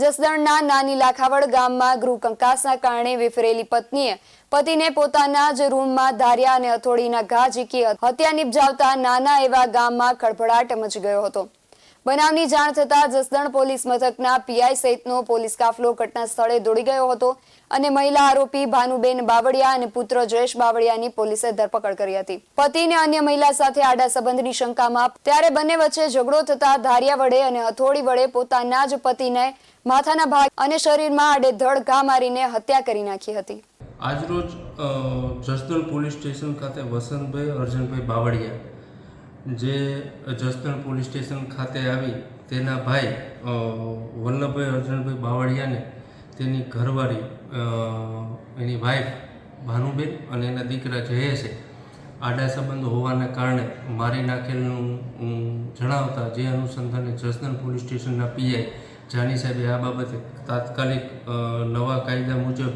જસદણના નાની લાખાવડ ગામમાં ગૃહ કંકાસના કારણે વિફરેલી પત્નીએ પતિને પોતાના જ રૂમમાં ધાર્યા અને હથોડીના ઘા ઝીકી હત્યા નિપજાવતા નાના એવા ગામમાં ખળભળાટ મચી ગયો હતો। બનાવની જાણ થતાં જસદણ પોલીસ મથકના પીઆઈ સહિતનો પોલીસ કાફલો ઘટના સ્થળે દોડી ગયો હતો અને મહિલા આરોપી ભાનુબેન બાવળિયા અને પુત્ર જયેશ બાવળિયાની પોલીસે ધરપકડ કરી હતી। પતિને અન્ય મહિલા સાથે આડા સંબંધની શંકામાં ત્યારે બંને વચ્ચે ઝઘડો થતા ધારિયા વડે અને હથોડી વડે પોતાના જ પતિને માથાના ભાગ અને શરીરમાં આડેધડ ઘા મારીને હત્યા કરી નાખી હતી। આજરોજ જસદણ પોલીસ સ્ટેશન ખાતે વસંતભાઈ અર્જનભાઈ બાવળિયા જે જસદણ પોલીસ સ્ટેશન ખાતે આવી તેના ભાઈ વલ્લભભાઈ અર્જનભાઈ બાવળિયાને તેની ઘરવાળી એની વાઈફ ભાનુબેન અને એના દીકરા જયેશે આડા સંબંધ હોવાના કારણે મારી નાખેલું જણાવતા જે અનુસંધાને જસદણ પોલીસ સ્ટેશનના પીઆઈ જાની સાહેબે આ બાબતે તાત્કાલિક નવા કાયદા મુજબ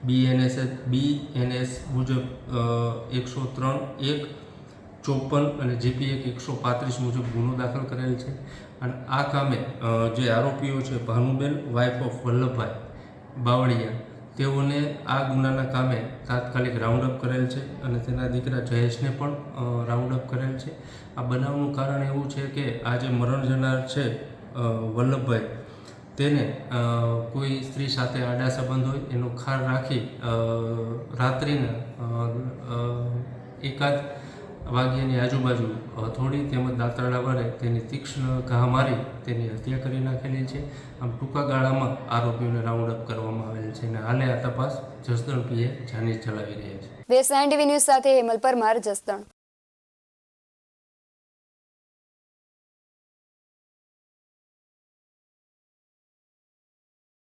બીએનએસ મુજબ 103(1)54 અને જીપી 135 મુજબ ગુનો દાખલ કરેલ છે અને આ કામે જે આરોપીઓ છે ભાનુબેન વાઇફ ઓફ વલ્લભભાઈ બાવળિયા તેઓને આ ગુનાના કામે તાત્કાલિક રાઉન્ડ અપ કરેલ છે અને તેના દીકરા જયેશને પણ રાઉન્ડ અપ કરેલ છે। આ બનાવનું કારણ એવું છે કે આ જે મરણ જનાર છે વલ્લભભાઈ તેને કોઈ સ્ત્રી સાથે આડા સંબંધ હોય એનો ખાર રાખી રાત્રિના એકાદ વાગ્યાની આજુબાજુ હથોડી તેમજ દાંતરડા વડે તેની તીક્ષ્ણ ઘા મારી તેની હત્યા કરી નાખેલી છે। આમ ટૂંકા ગાળામાં આરોપીઓને રાઉન્ડ અપ કરવામાં આવેલ છે અને હાલે આ તપાસ જસદણ પીએ જાની ચલાવી રહ્યા છે। વેસ્ટ નાઇન ટીવી ન્યૂઝ સાથે હેમલ પરમાર, જસદણ।